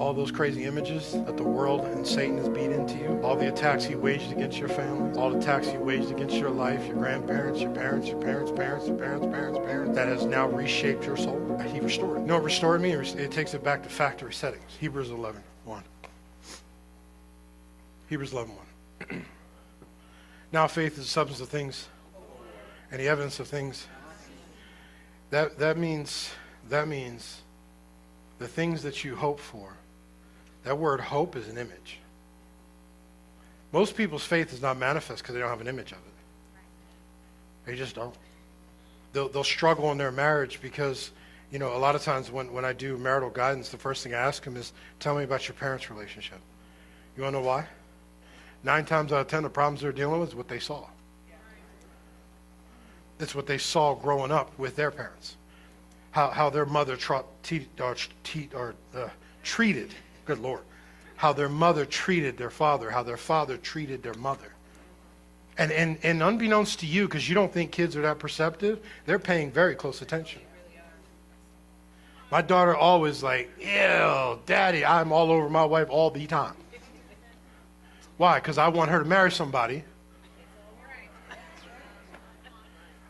All those crazy images that the world and Satan has beat into you, all the attacks he waged against your family, all the attacks he waged against your life, your grandparents, your parents, your parents, parents, your parents, parents, parents, that has now reshaped your soul. He restored it. You know what restored me? It takes it back to factory settings. Hebrews 11:1. Hebrews 11:1. Now faith is the substance of things and the evidence of things. That means the things that you hope for. That word hope is an image. Most people's faith is not manifest because they don't have an image of it. They just don't. They'll struggle in their marriage because, a lot of times when I do marital guidance, the first thing I ask them is, tell me about your parents' relationship. You want to know why? 9 times out of 10, the problems they're dealing with is what they saw. That's what they saw growing up with their parents. How their mother treated, good Lord, how their mother treated their father, how their father treated their mother. And unbeknownst to you, because you don't think kids are that perceptive, they're paying very close attention. My daughter always like, ew, daddy, I'm all over my wife all the time. Why? Because I want her to marry somebody.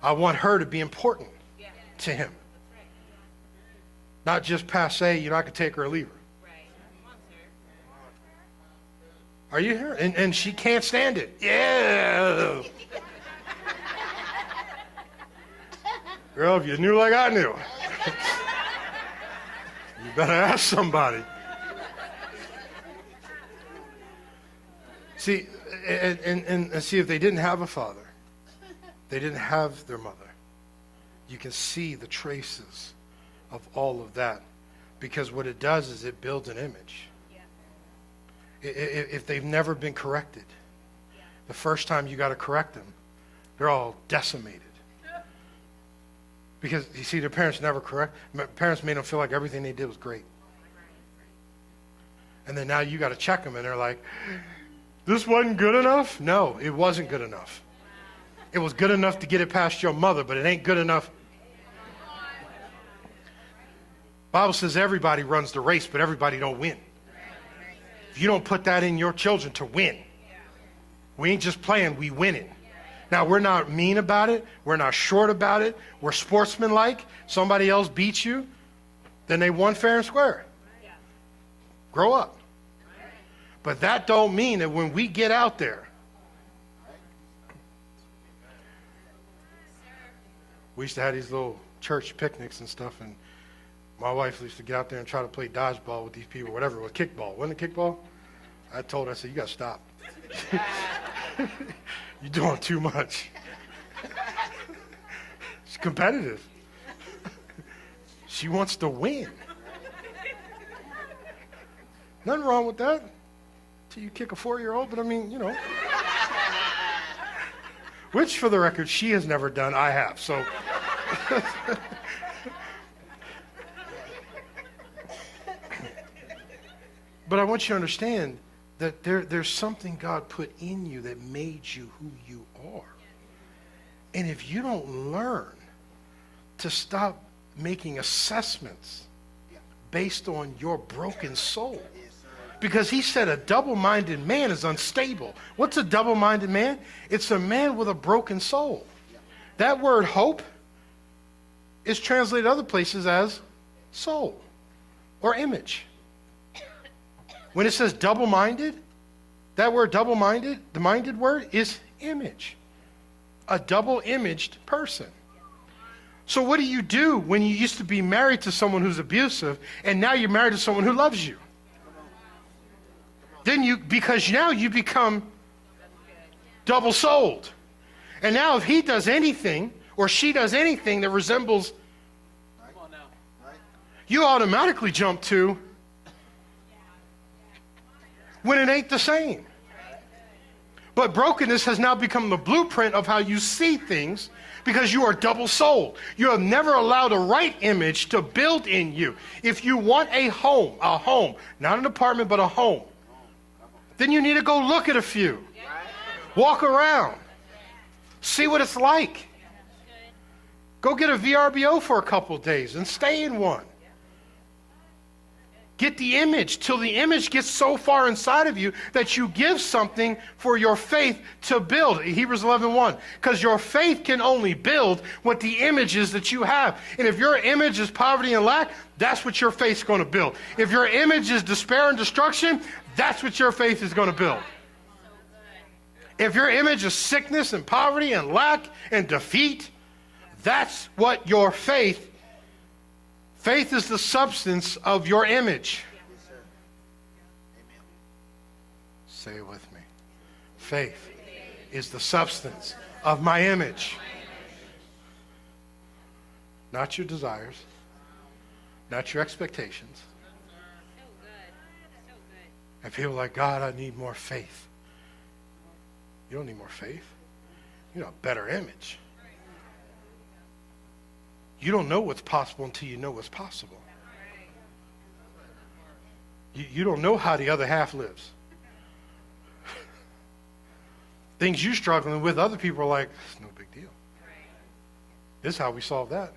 I want her to be important to him. Not just passe, I could take her or leave her. Are you here? And she can't stand it. Yeah. Girl, if you knew like I knew, you better ask somebody. See, and see, if they didn't have a father, they didn't have their mother, you can see the traces of all of that, because what it does is it builds an image. If they've never been corrected, the first time you got to correct them, they're all decimated. Because, you see, their parents never parents made them feel like everything they did was great. And then now you got to check them, and they're like, this wasn't good enough? No, it wasn't good enough. It was good enough to get it past your mother, but it ain't good enough. Bible says everybody runs the race, but everybody don't win. If you don't put that in your children to win, we ain't just playing, we winning. Now, we're not mean about it. We're not short about it. We're sportsmanlike. Somebody else beats you, then they won fair and square. Grow up. But that don't mean that when we get out there, we used to have these little church picnics and stuff, and my wife used to get out there and try to play dodgeball with these people, whatever it was, kickball. Wasn't it kickball? I told her, I said, you got to stop. You're doing too much. She's competitive. She wants to win. Nothing wrong with that. Till you kick a 4-year-old, but I mean, which, for the record, she has never done, I have, so. But I want you to understand that there's something God put in you that made you who you are. And if you don't learn to stop making assessments based on your broken soul, because he said a double-minded man is unstable. What's a double-minded man? It's a man with a broken soul. That word hope is translated other places as soul or image. When it says double-minded, that word double-minded, the minded word is image. A double-imaged person. So what do you do when you used to be married to someone who's abusive and now you're married to someone who loves you? Then because now you become double-souled. And now if he does anything or she does anything that resembles, you automatically jump to when it ain't the same. But brokenness has now become the blueprint of how you see things because you are double-souled. You have never allowed a right image to build in you. If you want a home, not an apartment, but a home, then you need to go look at a few. Walk around. See what it's like. Go get a VRBO for a couple of days and stay in one. Get the image till the image gets so far inside of you that you give something for your faith to build. Hebrews 11:1. Because your faith can only build what the image is that you have. And if your image is poverty and lack, that's what your faith's going to build. If your image is despair and destruction, that's what your faith is going to build. If your image is sickness and poverty and lack and defeat, that's what your faith is the substance of your image. Yes, sir. Amen. Say it with me. Faith is the substance of my image. Not your desires. Not your expectations. So good. So good. And people are like, God, I need more faith. You don't need more faith. You need a better image. You don't know what's possible until you know what's possible. You don't know how the other half lives. Things you're struggling with, other people are like, it's no big deal. This is how we solve that.